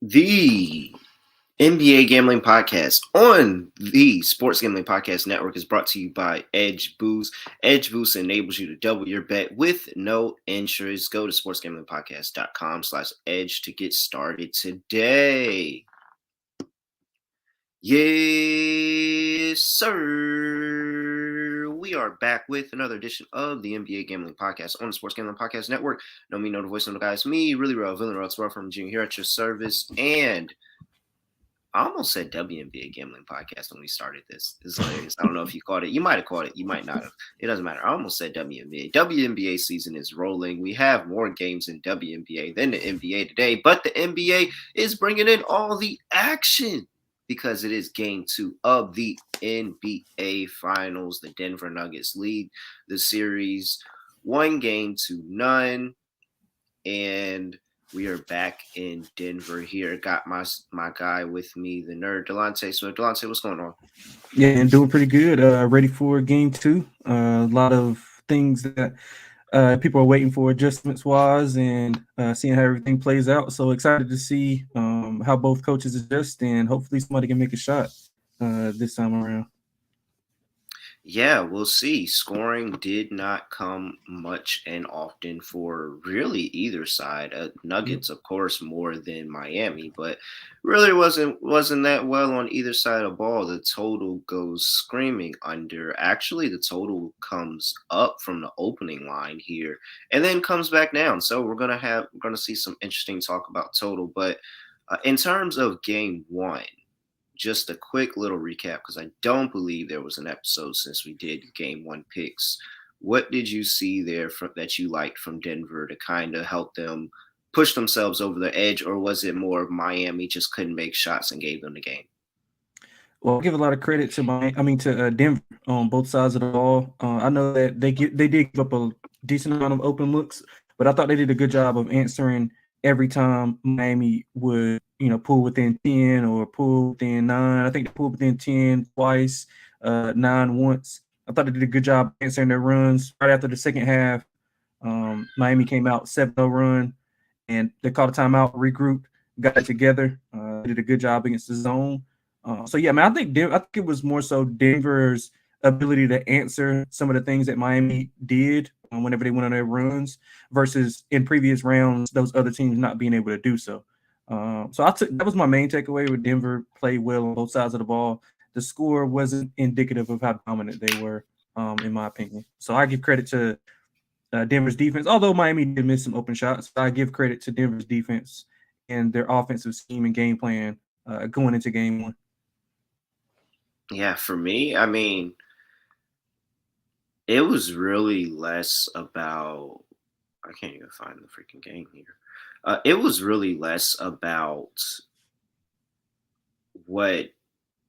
The NBA Gambling Podcast on the Sports Gambling Podcast Network is brought to you by Edge Boost. Edge Boost enables you to double your bet with no interest. Go to sportsgamblingpodcast.com/edge to get started today. Yes, sir. We are back with another edition of the NBA Gambling Podcast on the Sports Gambling Podcast Network. Know me, know the voice, know the guys. Me, really real villain, real from Junior here at your service. And I almost said WNBA Gambling Podcast when we started this. This is hilarious. I don't know if you caught it. You might have caught it. You might not have. It doesn't matter. I almost said WNBA. WNBA season is rolling. We have more games in WNBA than the NBA today, but the NBA is bringing in all the action because it is game 2 of the NBA Finals. The Denver Nuggets lead the series 1-0. And we are back in Denver here. Got my guy with me, the nerd, Delonte. So, Delonte, what's going on? Yeah, and doing pretty good. Ready for game 2. A lot of things that people are waiting for adjustments wise and seeing how everything plays out. So excited to see how both coaches adjust, and hopefully somebody can make a shot this time around. Yeah, we'll see. Scoring did not come much and often for really either side. Nuggets, of course, more than Miami, but really wasn't that well on either side of the ball. The total goes screaming under. Actually, the total comes up from the opening line here and then comes back down. So we're gonna see some interesting talk about total. But in terms of game 1. Just a quick little recap because I don't believe there was an episode since we did game 1 picks. What did you see there that you liked from Denver to kind of help them push themselves over the edge, or was it more of Miami just couldn't make shots and gave them the game? Well, I'll give a lot of credit to Denver on both sides of the ball. I know that they did give up a decent amount of open looks, but I thought they did a good job of answering every time Miami would pull within 10 or pull within 9. I think they pulled within 10 twice, 9 once. I thought they did a good job answering their runs. Right after the second half, Miami came out 7-0 run, and they called a timeout, regrouped, got it together. Did a good job against the zone. So yeah, man, I think it was more so Denver's ability to answer some of the things that Miami did whenever they went on their runs, versus in previous rounds those other teams not being able to do so. So that was my main takeaway. With Denver played well on both sides of the ball. The score wasn't indicative of how dominant they were, in my opinion. So I give credit to Denver's defense, although Miami did miss some open shots. I give credit to Denver's defense and their offensive scheme and game plan going into game 1. Yeah, for me, I mean, it was really less about. I can't even find the freaking game here. It was really less about what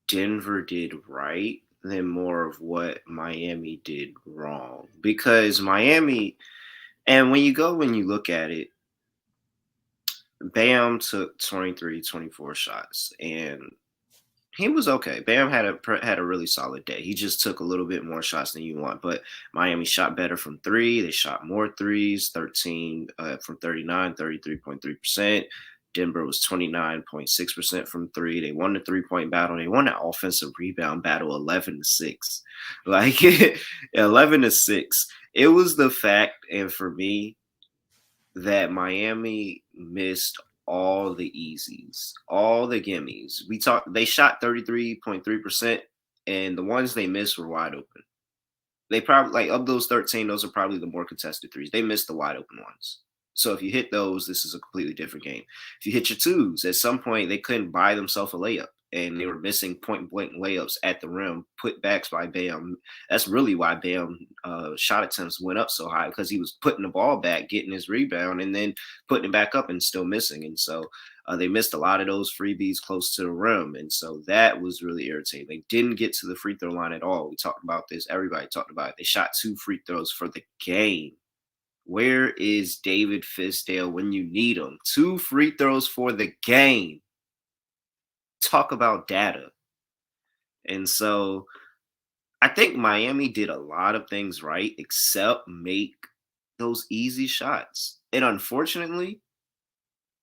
Denver did right than more of what Miami did wrong. Because Miami, and when you look at it, Bam took 23, 24 shots, and he was okay. Bam had a really solid day. He just took a little bit more shots than you want, but Miami shot better from 3. They shot more threes, 13 from 39, 33.3%. Denver was 29.6% from 3. They won the 3-point battle. They won the offensive rebound battle 11-6. Like 11-6. It was the fact, and for me, that Miami missed all the easies, all the gimmies. They shot 33.3%, and the ones they missed were wide open. They probably, like, of those 13, those are probably the more contested threes. They missed the wide open ones. So if you hit those, this is a completely different game. If you hit your twos, at some point they couldn't buy themselves a layup, and they were missing point-blank layups at the rim, put backs by Bam. That's really why Bam shot attempts went up so high, because he was putting the ball back, getting his rebound, and then putting it back up and still missing. And so they missed a lot of those freebies close to the rim. And so that was really irritating. They didn't get to the free throw line at all. We talked about this. Everybody talked about it. They shot 2 free throws for the game. Where is David Fisdale when you need him? 2 free throws for the game. Talk about data. And so I think Miami did a lot of things right except make those easy shots. And unfortunately,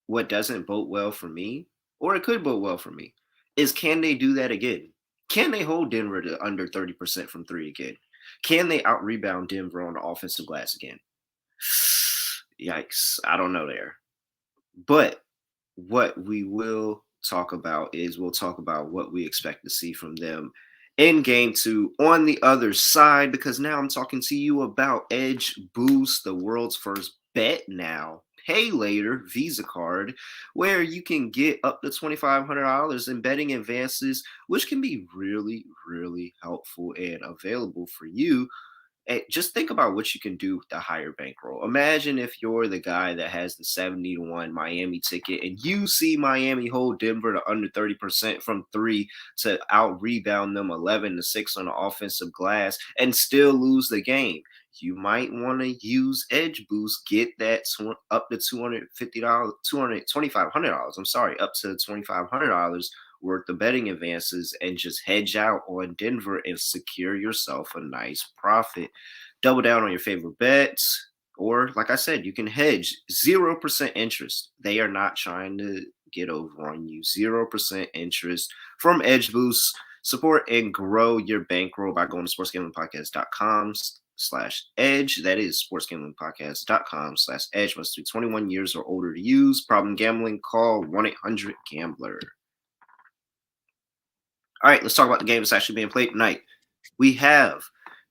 what doesn't bode well for me or it could bode well for me, is can they do that again? Can they hold Denver to under 30% from three again? Can they out rebound Denver on the offensive glass again? Yikes. I don't know there. But what we will talk about is we'll talk about what we expect to see from them in game two on the other side, because now I'm talking to you about Edge Boost, the world's first bet now, pay later Visa card, where you can get up to $2,500 in betting advances, which can be really, really helpful and available for you. Just think about what you can do with the higher bankroll. Imagine if you're the guy that has the 70-1 Miami ticket and you see Miami hold Denver to under 30% from three to out rebound them 11-6 on the offensive glass and still lose the game. You might want to use Edge Boost, get that up to $250, $2,500. I'm sorry, up to $2,500 worth of betting advances and just hedge out on Denver and secure yourself a nice profit. Double down on your favorite bets, or like I said, you can hedge 0% interest. They are not trying to get over on you. 0% interest from Edge Boost. Support and grow your bankroll by going to sportsgamblingpodcast.com/edge. That is sportsgamblingpodcast.com/edge. Must be 21 years or older to use. Problem gambling, call 1-800-GAMBLER. All right, let's talk about the game that's actually being played tonight. We have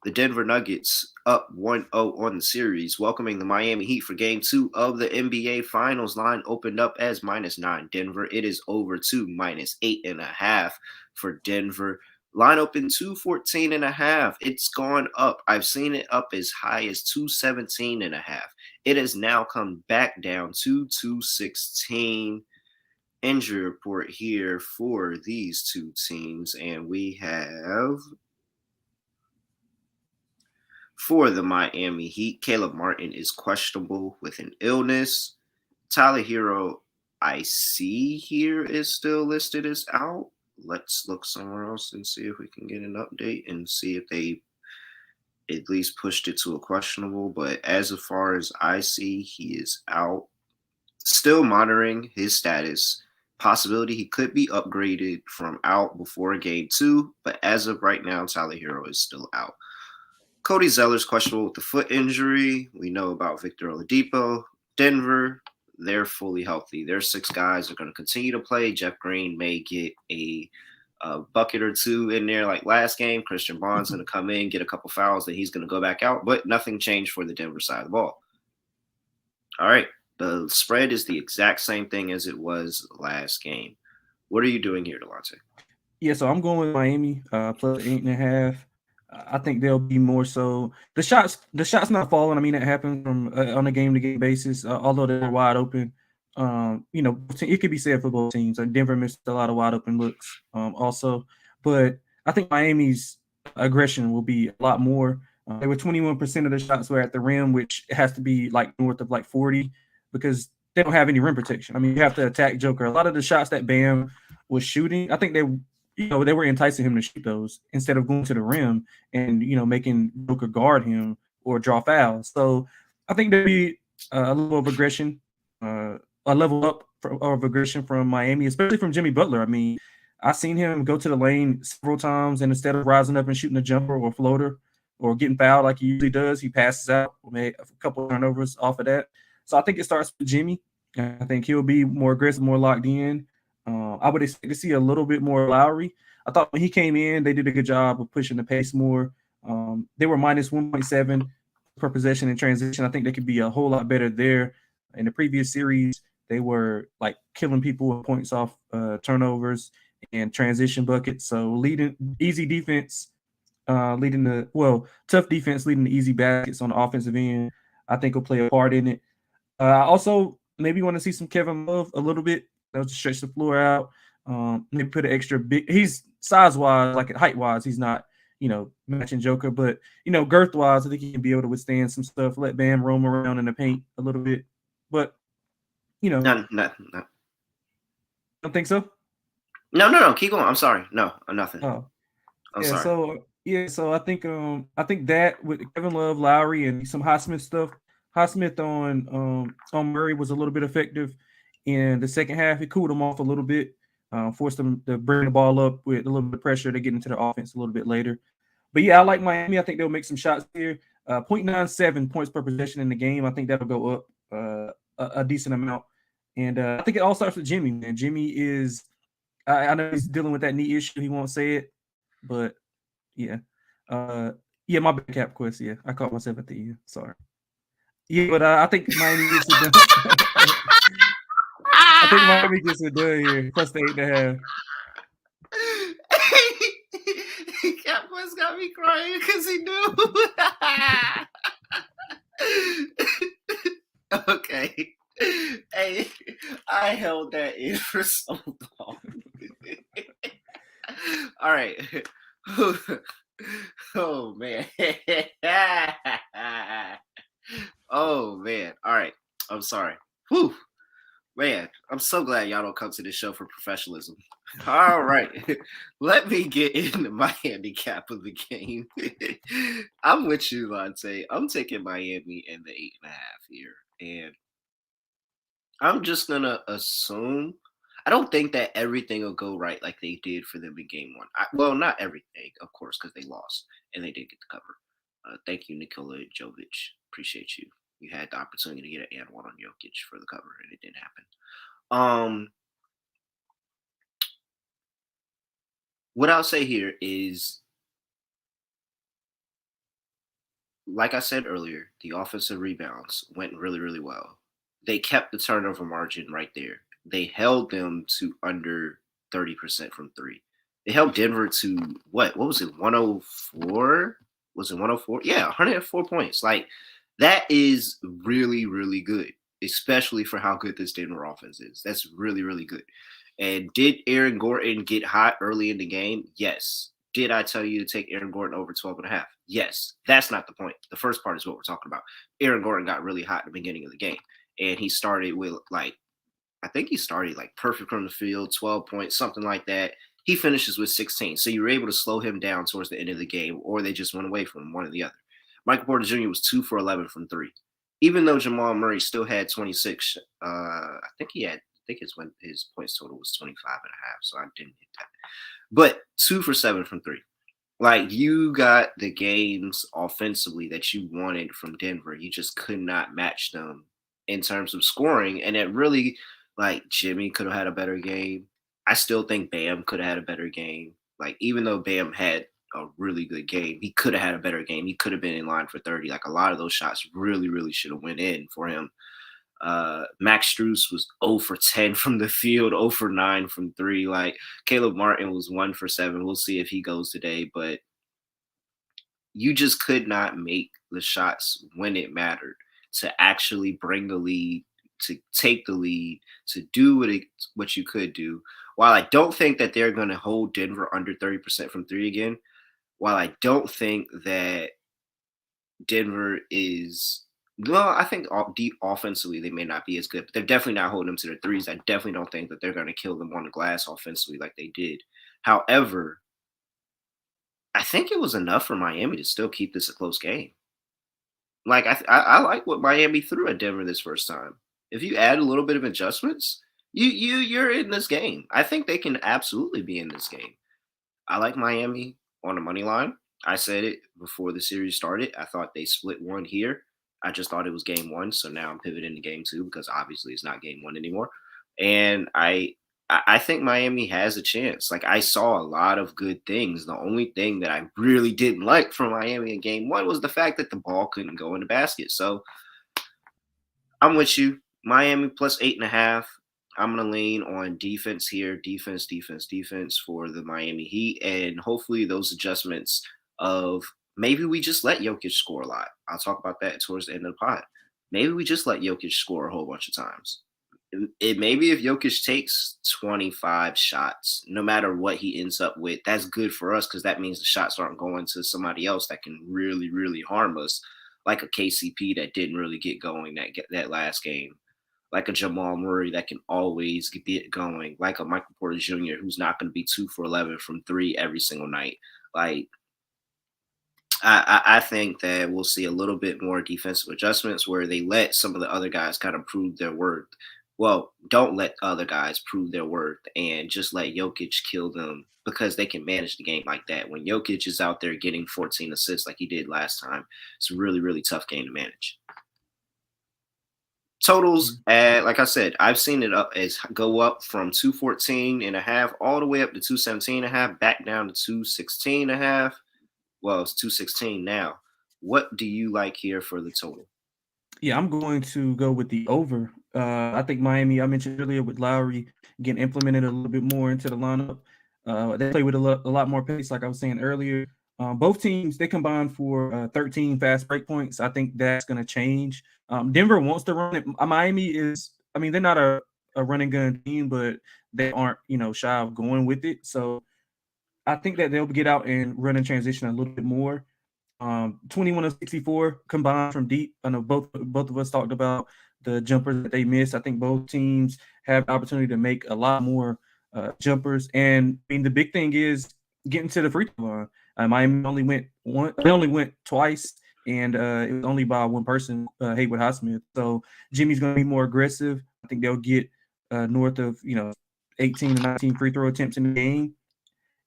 the Denver Nuggets up 1-0 on the series, welcoming the Miami Heat for game two of the NBA Finals. Line opened up as -9 Denver. It is over to -8.5 for Denver. Line open 214.5. It's gone up. I've seen it up as high as 217.5. It has now come back down to 216. Injury report here for these two teams, and we have for the Miami Heat, Caleb Martin is questionable with an illness. Tyler Hero, I see here, is still listed as out. Let's look somewhere else and see if we can get an update and see if they at least pushed it to a questionable. But as far as I see, he is out. Still monitoring his status. Possibility he could be upgraded from out before game two, but as of right now, Tyler Hero is still out. Cody Zeller's questionable with the foot injury. We know about Victor Oladipo. Denver, they're fully healthy. Their six guys are going to continue to play. Jeff Green may get a bucket or two in there like last game. Christian Bond's going to come in, get a couple fouls, then he's going to go back out, but nothing changed for the Denver side of the ball. All right. The spread is the exact same thing as it was last game. What are you doing here, Delonte? Yeah, so I'm going with Miami plus 8.5. I think they'll be more so the shots not falling. I mean, that happens from on a game to game basis. Although they're wide open, it could be said for both teams. Denver missed a lot of wide open looks, also, but I think Miami's aggression will be a lot more. They were 21% of the shots were at the rim, which has to be like north of like 40 because they don't have any rim protection. I mean, you have to attack Joker. A lot of the shots that Bam was shooting, I think they were enticing him to shoot those instead of going to the rim and, making Joker guard him or draw fouls. So I think there'll be a level of aggression, a level up of aggression from Miami, especially from Jimmy Butler. I mean, I've seen him go to the lane several times, and instead of rising up and shooting a jumper or floater or getting fouled like he usually does, he passes out, made a couple of turnovers off of that. So I think it starts with Jimmy. I think he'll be more aggressive, more locked in. I would expect to see a little bit more Lowry. I thought when he came in, they did a good job of pushing the pace more. They were minus 1.7 per possession in transition. I think they could be a whole lot better there. In the previous series, they were like killing people with points off turnovers and transition buckets. So leading easy defense, tough defense leading to easy baskets on the offensive end, I think will play a part in it. I also maybe want to see some Kevin Love a little bit. That was to stretch the floor out. Maybe put an extra big. He's size wise, like height wise, he's not matching Joker, but girth wise, I think he can be able to withstand some stuff. Let Bam roam around in the paint a little bit, but No. Don't think so. No. Keep going. I'm sorry. No, nothing. Oh, I'm yeah. sorry. So I think that with Kevin Love, Lowry, and some Highsmith stuff. Highsmith on Murray was a little bit effective. In the second half, it cooled them off a little bit, forced them to bring the ball up with a little bit of pressure to get into the offense a little bit later. But yeah, I like Miami. I think they'll make some shots here. 0.97 points per possession in the game. I think that'll go up a decent amount. And I think it all starts with Jimmy, man. Jimmy is, I know he's dealing with that knee issue. He won't say it, but yeah. Yeah, my bad, Cap Quest. Yeah, I caught myself at the end. Sorry. Yeah, but I think Miami gets it done. I think Miami gets it done here. Plus the 8.5. Catboy's got me crying because he knew. Okay. Hey, I held that in for so long. All right. Oh man. Oh man. All right. I'm sorry. Whew. Man, I'm so glad y'all don't come to this show for professionalism. All right. Let me get into my handicap of the game. I'm with you, Lonte. I'm taking Miami in the 8.5 here. And I'm just gonna assume I don't think that everything will go right like they did for them in game one. Well, not everything, of course, because they lost and they did get the cover. Thank you, Nikola Jovic. Appreciate you. You had the opportunity to get an and one on Jokic for the cover, and it didn't happen. What I'll say here is, like I said earlier, the offensive rebounds went really, really well. They kept the turnover margin right there. They held them to under 30% from three. They held Denver to what was it, 104? Was it 104? Yeah, 104 points. Like, that is really, really good, especially for how good this Denver offense is. That's really, really good. And did Aaron Gordon get hot early in the game? Yes. Did I tell you to take Aaron Gordon over 12.5? Yes. That's not the point. The first part is what we're talking about. Aaron Gordon got really hot at the beginning of the game. And he started with I think he started perfect from the field, 12 points, something like that. He finishes with 16. So you were able to slow him down towards the end of the game, or they just went away from him, one or the other. Michael Porter Jr. was 2 for 11 from three. Even though Jamal Murray still had 26, I think his points total was 25.5, so I didn't hit that. But 2 for 7 from three. Like, you got the games offensively that you wanted from Denver. You just could not match them in terms of scoring. And it really, Jimmy could have had a better game. I still think Bam could have had a better game. Like, even though Bam had a really good game, he could have had a better game. He could have been in line for 30. Like, a lot of those shots really, really should have went in for him. Max Strus was 0 for 10 from the field, 0 for 9 from three. Like, Caleb Martin was 1 for 7. We'll see if he goes today, but you just could not make the shots when it mattered to actually bring the lead, to take the lead, to do what you could do. While I don't think that they're going to hold Denver under 30% from three again, while I don't think that Denver is well, I think offensively they may not be as good, but they're definitely not holding them to their threes. I definitely don't think that they're going to kill them on the glass offensively like they did. However, I think it was enough for Miami to still keep this a close game. Like, I like what Miami threw at Denver this first time. If you add a little bit of adjustments, you're in this game. I think they can absolutely be in this game. I like Miami on the money line. I said it before the series started. I thought they split one here. I just thought it was game one. So now I'm pivoting to game two because obviously it's not game one anymore. And I think Miami has a chance. Like, I saw a lot of good things. The only thing that I really didn't like from Miami in game one was the fact that the ball couldn't go in the basket. So I'm with you. Miami plus 8.5. I'm going to lean on defense here. Defense for the Miami Heat. And hopefully those adjustments of maybe we just let Jokic score a lot. I'll talk about that towards the end of the pod. Maybe we just let Jokic score a whole bunch of times. Maybe if Jokic takes 25 shots, no matter what he ends up with, that's good for us because that means the shots aren't going to somebody else that can really, really harm us, like a KCP that didn't really get going that last game, like a Jamal Murray that can always get it going, like a Michael Porter Jr. who's not going to be 2 for 11 from three every single night. Like, I think that we'll see a little bit more defensive adjustments where they let some of the other guys kind of prove their worth. Well, don't let other guys prove their worth and just let Jokic kill them because they can manage the game like that. When Jokic is out there getting 14 assists like he did last time, it's a really, really tough game to manage. Totals, like I said, I've seen it go up from 214 and a half all the way up to 217 and a half, back down to 216 and a half. Well, it's 216 now. What do you like here for the total? Yeah, I'm going to go with the over. I think Miami, I mentioned earlier with Lowry getting implemented a little bit more into the lineup. They play with a lot more pace, like I was saying earlier. Both teams, they combined for 13 fast break points. I think that's going to change. Denver wants to run it. Miami is, I mean, they're not a running gun team, but they aren't, shy of going with it. So I think that they'll get out and run in transition a little bit more. 21 of 64 combined from deep. I know both of us talked about the jumpers that they missed. I think both teams have the opportunity to make a lot more jumpers. And I mean, the big thing is getting to the free throw line. Miami only went one. They only went twice, and it was only by one person, Haywood Highsmith. So Jimmy's going to be more aggressive. I think they'll get north of 18 to 19 free throw attempts in the game.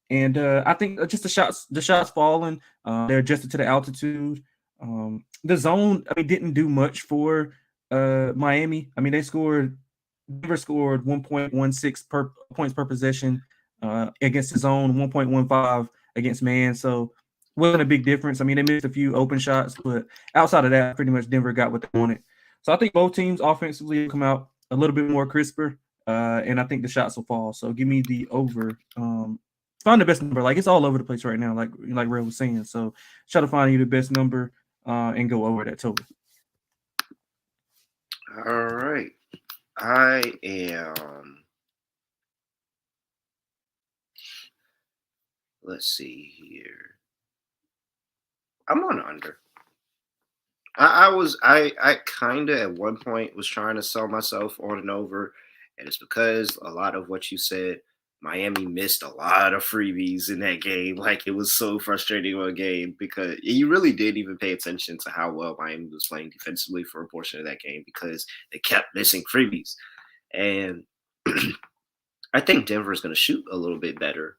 And I think just the shots falling, they're adjusted to the altitude. The zone, I mean, didn't do much for Miami. I mean, Denver scored 1.16 points per possession against the zone, 1.15 against man. So wasn't a big difference. I mean, they missed a few open shots, but outside of that, pretty much Denver got what they wanted. So I think both teams offensively will come out a little bit more crisper, and I think the shots will fall. So give me the over. Find the best number. Like, it's all over the place right now, like Ray was saying. So try to find you the best number and go over that total. All right. I am, let's see here. I'm on under. I kind of at one point was trying to sell myself on and over, and it's because a lot of what you said, Miami missed a lot of freebies in that game. Like, it was so frustrating on a game because you really didn't even pay attention to how well Miami was playing defensively for a portion of that game because they kept missing freebies. And I think Denver is going to shoot a little bit better.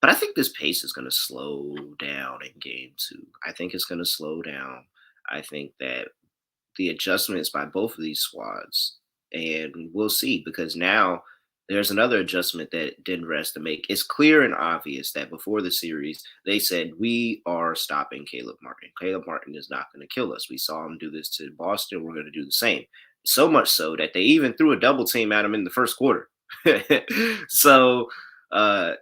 But I think this pace is going to slow down in game two. I think it's going to slow down. I think that the adjustments by both of these squads, and we'll see because now there's another adjustment that Denver has to make. It's clear and obvious that before the series, they said, we are stopping Caleb Martin. Caleb Martin is not going to kill us. We saw him do this to Boston. We're going to do the same. So much so that they even threw a double team at him in the first quarter. So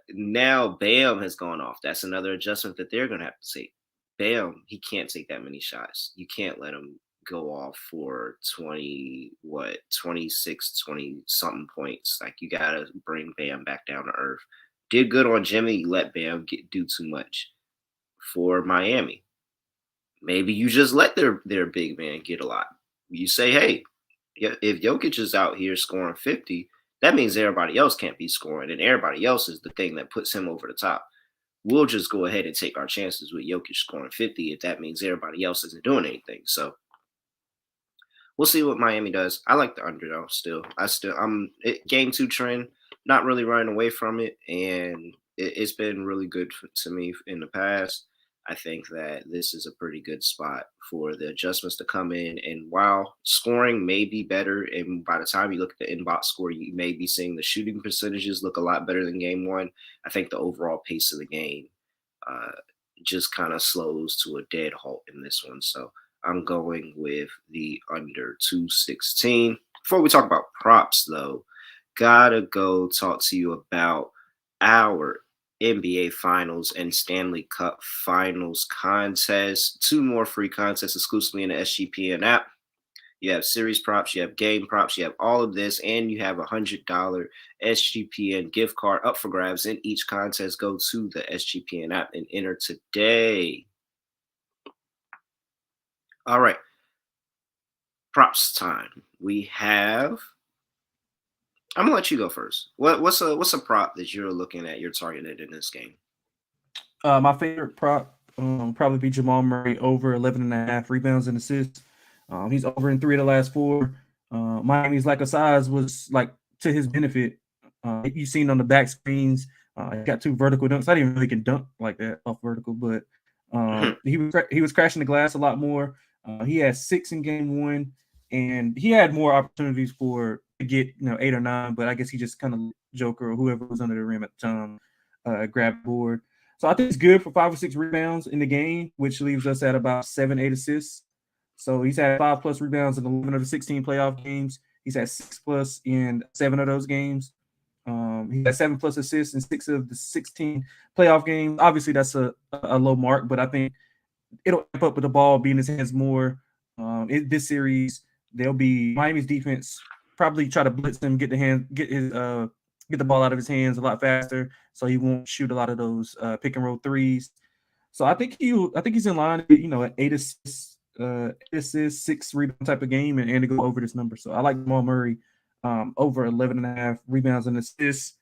now Bam has gone off. That's another adjustment that they're going to have to take. Bam, he can't take that many shots. You can't let him go off for 26, 20 something points. Like, you got to bring Bam back down to earth. Did good on Jimmy. You let Bam do too much for Miami. Maybe you just let their big man get a lot. You say, hey, if Jokic is out here scoring 50, that means everybody else can't be scoring, and everybody else is the thing that puts him over the top. We'll just go ahead and take our chances with Jokic scoring 50 if that means everybody else isn't doing anything. So we'll see what Miami does. I like the under though. Game two trend, not really running away from it, and it's been really good to me in the past. I think that this is a pretty good spot for the adjustments to come in. And while scoring may be better, and by the time you look at the inbox score, you may be seeing the shooting percentages look a lot better than game one. I think the overall pace of the game just kind of slows to a dead halt in this one. So I'm going with the under 216. Before we talk about props, though, gotta go talk to you about our NBA Finals and Stanley Cup Finals contests. 2 more free contests exclusively in the SGPN app. You have series props, you have game props, you have all of this, and you have $100 SGPN gift card up for grabs in each contest. Go to the SGPN app and enter today. All right. Props time. We have. I'm gonna let you go first. What's a prop that you're looking at? You're targeted in this game. My favorite prop probably be Jamal Murray over 11.5 rebounds and assists. He's over in 3 of the last 4. Miami's lack of size was like to his benefit. You've seen on the back screens, he got 2 vertical dunks. I didn't really can dunk like that off vertical, but he was crashing the glass a lot more. He had 6 in game 1, and he had more opportunities for to get 8 or 9. But I guess he just kind of Joker or whoever was under the rim at the time grabbed the board. So I think it's good for 5 or 6 rebounds in the game, which leaves us at about 7, 8 assists. So he's had 5 plus rebounds in 11 of the 16 playoff games. He's had 6 plus in 7 of those games. He had 7 plus assists in 6 of the 16 playoff games. Obviously, that's a low mark, but I think it'll amp up with the ball being in his hands more. This series, there'll be Miami's defense probably try to blitz him, get the ball out of his hands a lot faster, so he won't shoot a lot of those pick and roll threes. So I think he's in line, at 8 assists, 6 rebound type of game, and to go over this number. So I like Jamal Murray over 11.5 rebounds and assists.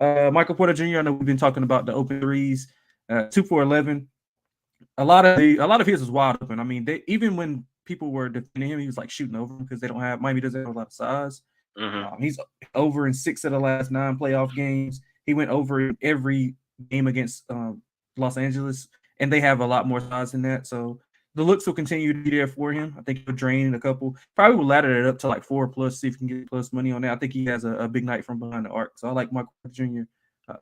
Michael Porter Jr. I know we've been talking about the open threes, 2 for 11. A lot of his was wide open. I mean, even when people were defending him, he was like shooting over him because Miami doesn't have a lot of size. He's over in 6 of the last 9 playoff games. He went over in every game against Los Angeles, and they have a lot more size than that. So the looks will continue to be there for him. I think he'll drain a couple. Probably will ladder it up to like 4 plus, see if he can get plus money on that. I think he has a big night from behind the arc. So I like Michael Jr.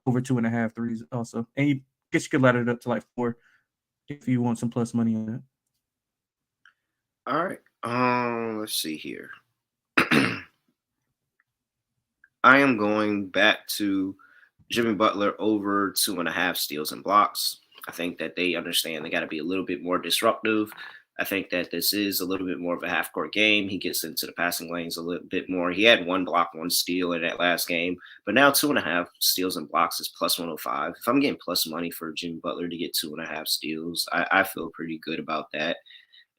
Over 2.5 threes also. And I guess you could ladder it up to like 4 if you want some plus money on that. All right. Let's see here. I am going back to Jimmy Butler over 2.5 steals and blocks. I think that they understand they got to be a little bit more disruptive. I think that this is a little bit more of a half-court game. He gets into the passing lanes a little bit more. He had 1 block, 1 steal in that last game, but now 2.5 steals and blocks is plus 105. If I'm getting plus money for Jimmy Butler to get 2.5 steals, I feel pretty good about that.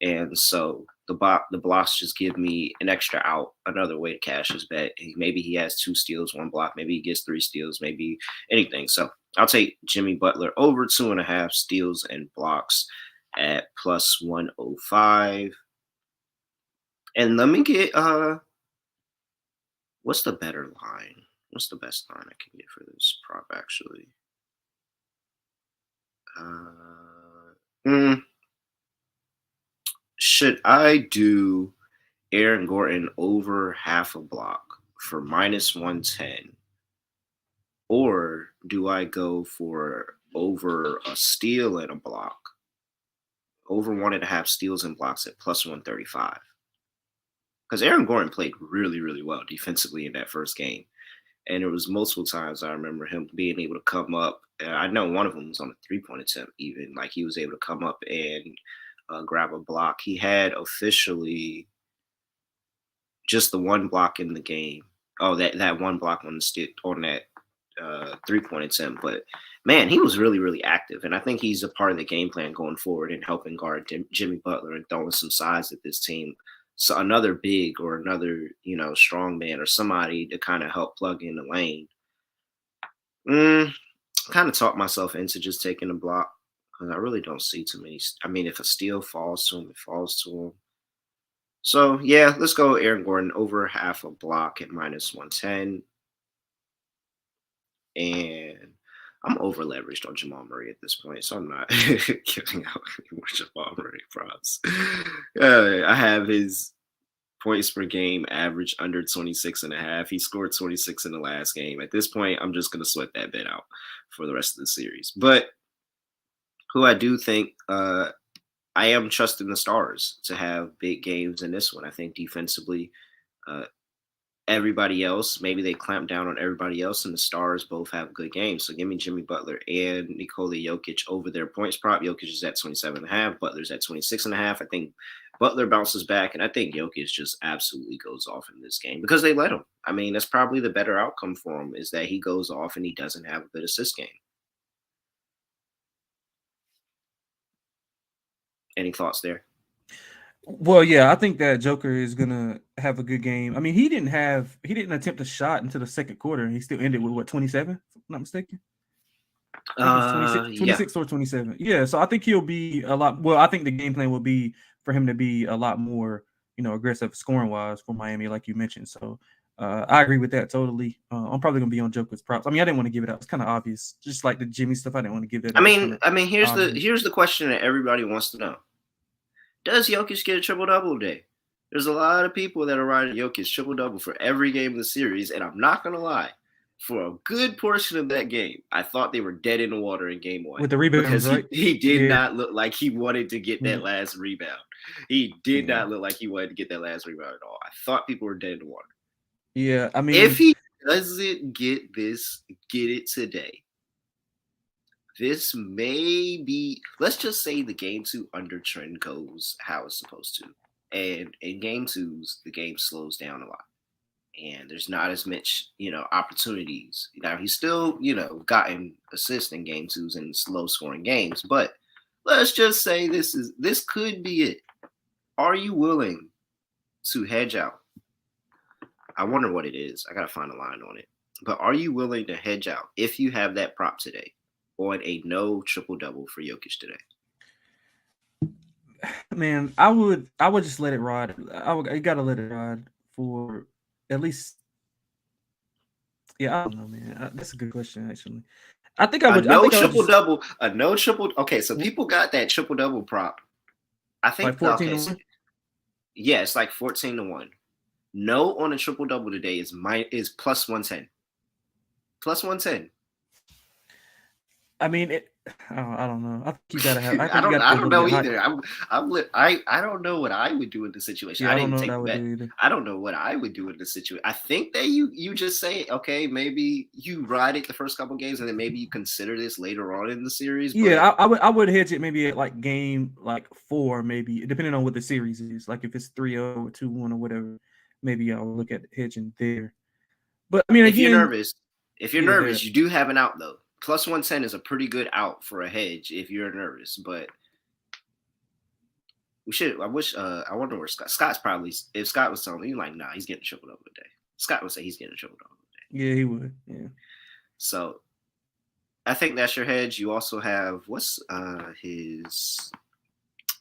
And so the blocks just give me an extra out, another way to cash his bet. Maybe he has 2 steals, 1 block. Maybe he gets 3 steals, maybe anything. So I'll take Jimmy Butler over 2.5 steals and blocks at plus 105. And let me get what's the better line? What's the best line I can get for this prop actually? Should I do Aaron Gordon over half a block for minus 110? Or do I go for over a steal and a block? Over 1.5 steals and blocks at plus 135. Because Aaron Gordon played really, really well defensively in that first game. And there was multiple times I remember him being able to come up. I know one of them was on a 3-point attempt even. Like he was able to come up and grab a block. He had officially just the 1 block in the game. Oh, that 1 block on that 3-point attempt. But man, he was really, really active. And I think he's a part of the game plan going forward and helping guard Jimmy Butler and throwing some size at this team. So another big or another, strong man or somebody to kind of help plug in the lane. Kind of talked myself into just taking a block because I really don't see too many. I mean, if a steal falls to him, it falls to him. So, yeah, let's go Aaron Gordon over half a block at minus 110. And I'm over leveraged on Jamal Murray at this point, so I'm not giving out any more Jamal Murray props. I have his points per game average under 26.5. He scored 26 in the last game. At this point, I'm just going to sweat that bet out for the rest of the series. But who I do think I am trusting the Stars to have big games in this one. I think defensively, everybody else, maybe they clamp down on everybody else, and the Stars both have good games. So give me Jimmy Butler and Nikola Jokic over their points prop. Jokic is at 27.5. Butler's at 26.5. I think Butler bounces back, and I think Jokic just absolutely goes off in this game because they let him. I mean, that's probably the better outcome for him is that he goes off and he doesn't have a good assist game. Any thoughts there? Well, yeah, I think that Joker is gonna have a good game. I mean, he didn't attempt a shot until the second quarter, and he still ended with 27, if I'm not mistaken. I think 26 or 27. Yeah, so I think he'll be a lot. Well, I think the game plan will be for him to be a lot more aggressive scoring wise for Miami, like you mentioned. So I agree with that totally. I'm probably gonna be on Joker's props. I mean, I didn't want to give it out. It's kind of obvious, just like the Jimmy stuff. I didn't want to give that I up. It's mean, kind of I mean, here's obvious. the question that everybody wants to know: does Jokic get a triple double today? There's a lot of people that are riding Jokic triple double for every game of the series, and I'm not gonna lie. For a good portion of that game, I thought they were dead in the water in game one With the rebounds, because right? he did Yeah. not look like he wanted to get that Yeah. last rebound. He did Yeah. not look like he wanted to get that last rebound at all. I thought people were dead in the water. Yeah. I If mean, he doesn't get it today, this may be, let's just say the game two under trend goes how it's supposed to. And in game twos, the game slows down a lot. And there's not as much, opportunities. Now he's still, gotten assists in game twos and slow scoring games, but let's just say this could be it. Are you willing to hedge out? I wonder what it is. I gotta find a line on it. But are you willing to hedge out if you have that prop today on a no triple double for Jokic today? man, I would just let it ride. You gotta let it ride for at least. Yeah, I don't know, man. That's a good question, actually. I think I A would. I no think I would triple just double, a no triple. Okay, so people got that triple double prop. I like think 14 okay, to so, 1. yeah, it's like 14-1. No on a triple double today is plus 110. Plus 110. I mean, I don't know. I think you gotta have. I I think you don't gotta be I a don't little know bit high. either. I don't know what I would do in this situation. Yeah, I I don't didn't know what I take the would bet. do either. I don't know what I would do in this situation. I think that you just say, okay, maybe you ride it the first couple games and then maybe you consider this later on in the series. Yeah, But I would hedge it maybe at like game like 4, maybe depending on what the series is. Like if it's 3-0 or 2-1 or whatever, maybe I'll look at hedging there. But I mean, if you're again, nervous, yeah, there. you do have an out though. Plus 110 is a pretty good out for a hedge if you're nervous. But we should. I wish. I wonder where Scott's probably. If Scott was telling me, he's like, nah, he's getting a triple double today. Scott would say he's getting a triple double today. Yeah, he would. Yeah. So I think that's your hedge. You also have what's his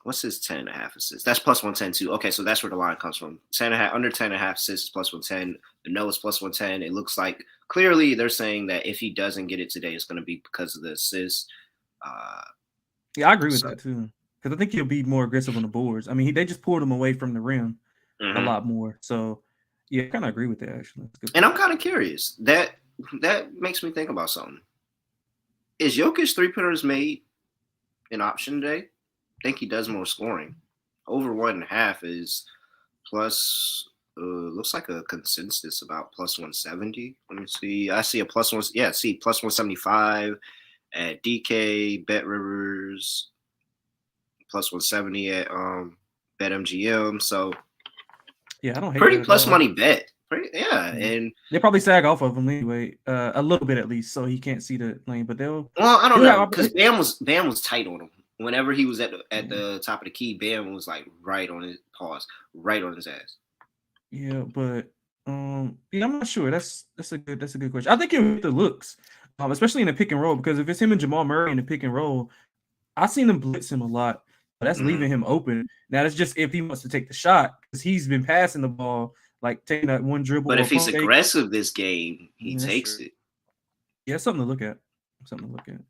10.5 assists? That's plus 110 too. Okay, so that's where the line comes from. 10.5 under 10.5 assists is plus 110. The no is plus 110. It looks like clearly they're saying that if he doesn't get it today, it's going to be because of the assists. Yeah, I agree with So, that too. Because I think he'll be more aggressive on the boards. I mean, they just pulled him away from the rim a mhm. lot more. So yeah, I kind of agree with that actually. That's a good And I'm point. kind of curious. That makes me think about something. Is Jokic 3-pointers made an option today? I think he does more scoring. Over 1.5 is plus. Looks like a consensus about plus 170. Let me see. I see a plus one. Yeah, see plus 175 at DK Bet Rivers. Plus 170 at BetMGM. So Yeah, I don't hate pretty that at plus all. money bet. Yeah, Yeah. and They probably sag off of him anyway, a little bit at least, so he can't see the lane. But well, I don't he'll know have. because Bam was tight on him. Whenever he was at Yeah, the top of the key, Bam was like right on his pause, right on his ass. yeah, but yeah, I'm not sure. That's a good question. I think he'll hit the looks, especially in the pick and roll, because if it's him and Jamal Murray in the pick and roll, I've seen them blitz him a lot. That's Mm-hmm. leaving him open. Now that's just if he wants to take the shot because he's been passing the ball, like taking that one dribble But or if he's pump fake. aggressive this game, he That's takes true. it. Yeah, something to look at. Something to look at.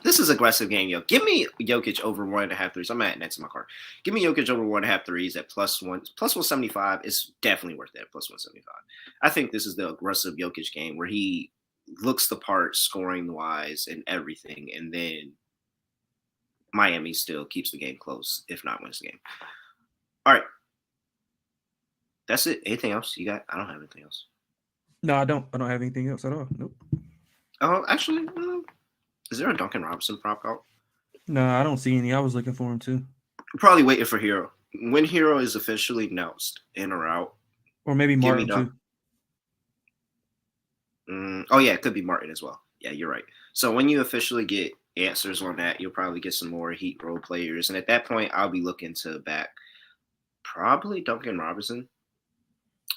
This is aggressive game, yo. Give me Jokic over 1.5 threes. I'm adding that to my card. Give me Jokic over 1.5 threes at plus 175. It's definitely worth that plus 175. I think this is the aggressive Jokic game where he looks the part scoring wise and everything, and then Miami still keeps the game close, if not wins the game. All right. That's it. Anything else you got? I don't have anything else. No, I don't. I don't have anything else at all. Nope. Oh, actually, is there a Duncan Robinson prop out? No, I don't see any. I was looking for him too. I'm probably waiting for Hero. When Hero is officially announced, in or out, Or maybe give me Martin Dunk. too. Oh yeah, it could be Martin as well. Yeah, you're right. So when you officially get answers on that, you'll probably get some more Heat role players, and at that point, I'll be looking to back probably Duncan Robinson.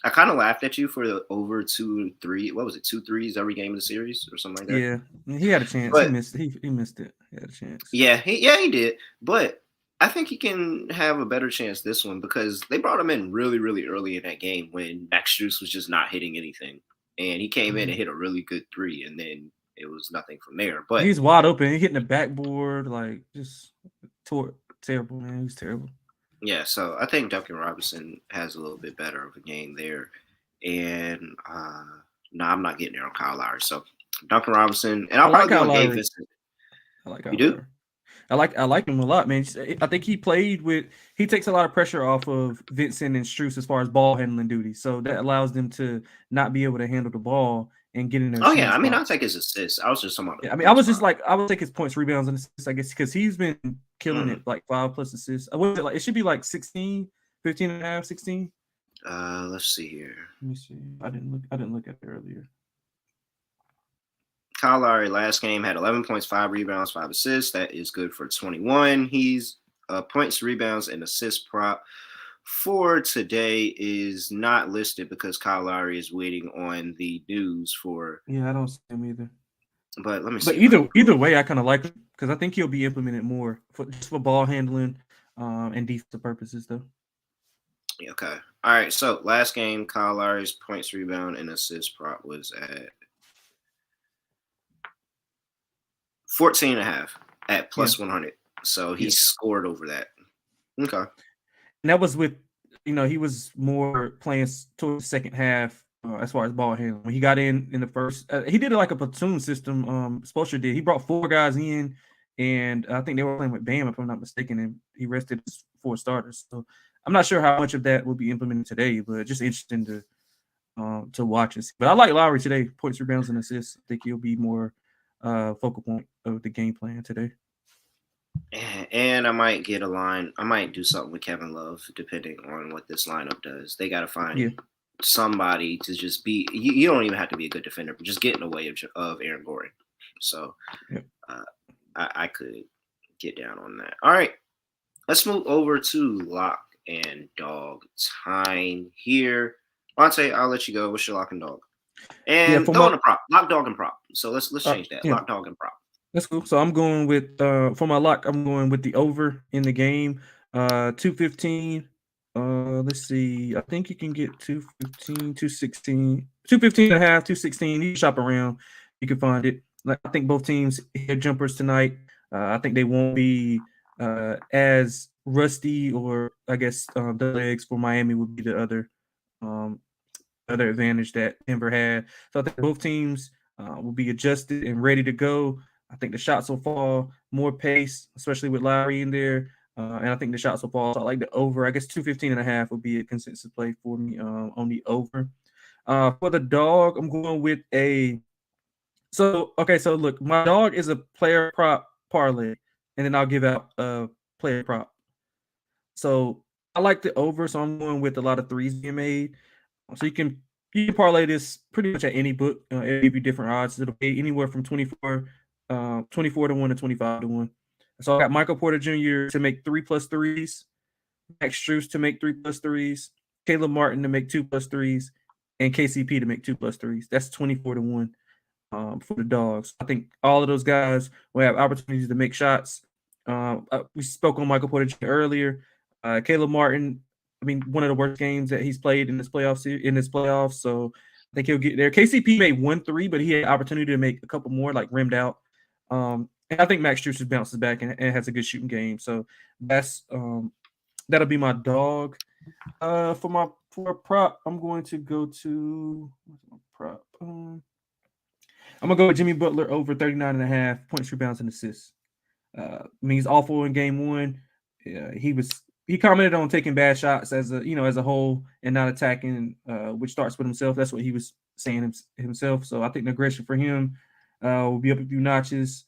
I kind of laughed at you for the over 2-3. What was it? 2 threes every game of the series or something like that. Yeah, he had a chance. He But missed. He missed it. He had a chance. yeah, he did. But I think he can have a better chance this one because they brought him in really, really early in that game when Max Strus was just not hitting anything, and he came in and hit a really good three, and then it was nothing from there. But He's wide open. He hitting the backboard, like just terrible, man. He's terrible. yeah, so I think Duncan Robinson has a little bit better of a game there, and no, I'm not getting there on Kyle Lowry. So Duncan Robinson, and I I'll like probably go Kyle on Gabe Lowry. Vincent. I like You Kyle do? Lowry. I like him a lot, man. I think he takes a lot of pressure off of Vincent and Strus as far as ball handling duties. So that allows them to not be able to handle the ball and get in their Oh yeah, sweet I mean I'll spots. take his assists. I was just talking about Yeah, the I mean, points part. I would take his points, rebounds, and assists, I guess, because he's been killing Mm. it, like 5+ assists. What is it like? It should be like 16, 15 and a half, 16. Let's see here. Let me see. I didn't look at it earlier. Kyle Lowry last game had 11 points, 5 rebounds, 5 assists. That is good for 21. He's points, rebounds, and assist prop for today is not listed because Kyle Lowry is waiting on the news for. Yeah, I don't see him either. But let me But see if I can. either way, I kind of like him because I think he'll be implemented more for ball handling and defensive purposes, though. Okay. All right. So last game, Kyle Lowry's points, rebound, and assist prop was at 14 and a half at Yeah. plus 100. So he Yeah. scored over that. Okay. And that was with, he was more playing towards the second half as far as ball handling. When he got in the first, he did it like a platoon system. Spoelstra did. He brought 4 guys in, and I think they were playing with Bam, if I'm not mistaken, and he rested his 4 starters. So I'm not sure how much of that will be implemented today, but just interesting to watch and see. But I like Lowry today. Points, rebounds, and assists. I think he'll be more focal point of the game plan today. And I might get a line. I might do something with Kevin Love, depending on what this lineup does. They got to find somebody to just be. You don't even have to be a good defender, but just get in the way of Aaron Gordon. So I could get down on that. All right, let's move over to lock and dog time here. Monte, I'll let you go. What's your lock and dog? And throw in a prop. Lock, dog, and prop. So let's change that. Lock, dog, and prop. That's cool. So I'm going with for my lock, I'm going with the over in the game. 215. Let's see. I think you can get 215, 216, 215 and a half, 216. You can shop around. You can find it. I think both teams hit jumpers tonight. I think they won't be as rusty, or I guess the legs for Miami would be the other advantage that Denver had. So I think both teams will be adjusted and ready to go. I think the shots will fall more pace, especially with Lowry in there. And I think the shots will fall. So I like the over. I guess 215 and a half would be a consensus play for me on the over. For the dog, I'm going with so look, my dog is a player prop parlay, and then I'll give out a player prop. So I like the over, so I'm going with a lot of threes being made. So you can parlay this pretty much at any book. It'll give you different odds. It'll pay anywhere from 24 to 1 to 25 to 1. So I got Michael Porter Jr. to make 3+ threes, Max Strus to make 3+ threes, Caleb Martin to make 2+ threes, and KCP to make 2+ threes. That's 24 to 1 for the dogs. I think all of those guys will have opportunities to make shots. We spoke on Michael Porter Jr. earlier. Caleb Martin, I mean, one of the worst games that he's played in this playoffs. So I think he'll get there. KCP made 1 3, but he had opportunity to make a couple more, like rimmed out. And I think Max Strus bounces back and has a good shooting game. So that'll be my dog. For a prop, I'm going to go to prop. I'm gonna go with Jimmy Butler over 39 and a half points, rebounds, and assists. I mean, he's awful in game 1. He commented on taking bad shots as a whole and not attacking, which starts with himself. That's what he was saying himself. So I think the aggression for him will be up a few notches.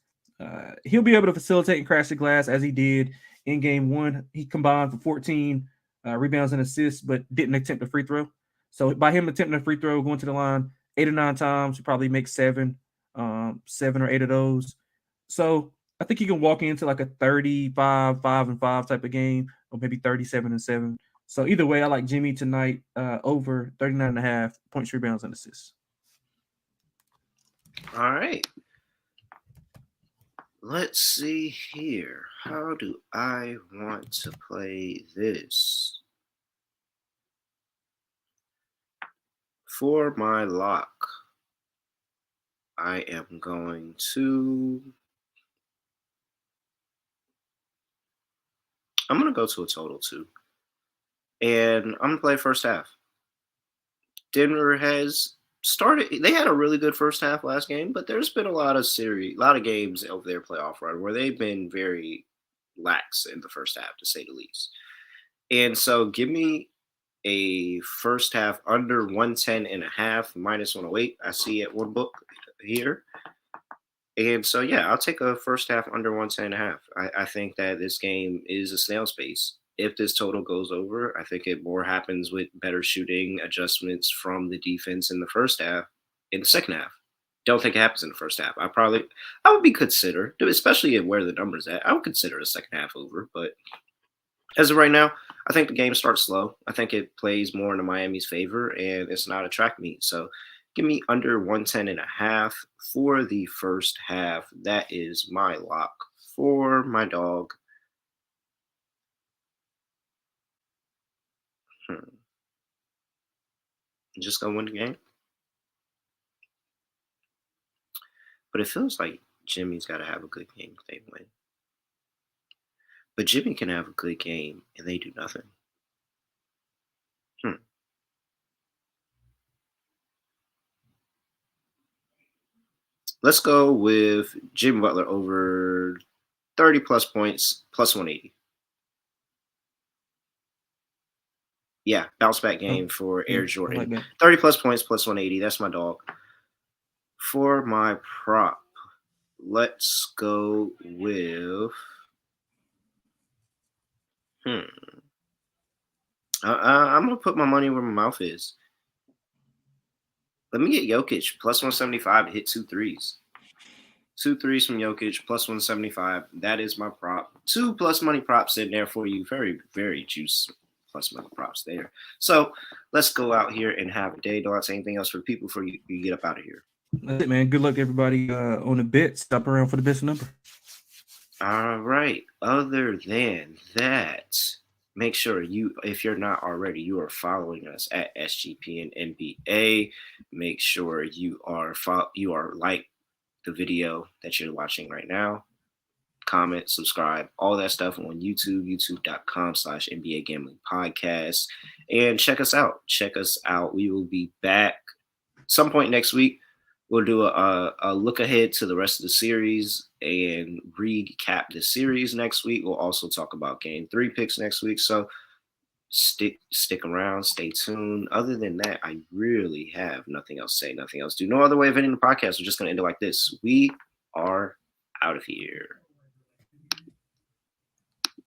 He'll be able to facilitate and crash the glass as he did in game 1. He combined for 14 rebounds and assists, but didn't attempt a free throw. So by him attempting a free throw, going to the line 8 or 9 times, he probably makes 7 or 8 of those. So I think he can walk into like a 35, 5-5 type of game, or maybe 37-7. So either way, I like Jimmy tonight over 39 and a half points, rebounds, and assists. All right. Let's see here. How do I want to play this? For my lock, I am going to. I'm going to go to a total 2. And I'm going to play first half. Denver has started. They had a really good first half last game, but there's been a lot of games over their playoff run where they've been very lax in the first half, to say the least. And so give me a first half under 110.5 minus 108. I see at one book here. And so, yeah, I'll take a first half under 110.5. I think that this game is a snail's pace. If this total goes over, I think it more happens with better shooting adjustments from the defense in the first half. In the second half, don't think it happens in the first half. I would be considered, especially at where the numbers at. I would consider a second half over, but as of right now, I think the game starts slow. I think it plays more into Miami's favor, and it's not a track meet. So give me under 110.5 for the first half. That is my lock for my dog. Just gonna win the game. But it feels like Jimmy's got to have a good game if they win. But Jimmy can have a good game and they do nothing. Let's go with Jimmy Butler over 30 plus points, plus 180. Yeah, bounce back game for Air Jordan. Like 30 plus points, plus 180. That's my dog. For my prop, let's go with. I'm going to put my money where my mouth is. Let me get Jokic plus 175 to hit 2 threes. 2 threes from Jokic plus 175. That is my prop. 2 plus money props in there for you. Very, very juice plus money props there. So let's go out here and have a day. Don't say anything else for people before you get up out of here. That's it, man. Good luck, everybody, on the bet. Stop around for the best number. All right. Other than that, make sure if you're not already, you are following us at SGPN NBA. Make sure you are like the video that you're watching right now. Comment, subscribe, all that stuff on YouTube, youtube.com/NBA Gambling Podcast. And check us out. We will be back some point next week. We'll do a look ahead to the rest of the series and recap the series next week. We'll also talk about Game 3 picks next week. So stick around, stay tuned. Other than that, I really have nothing else to say, nothing else to do. No other way of ending the podcast. We're just going to end it like this. We are out of here.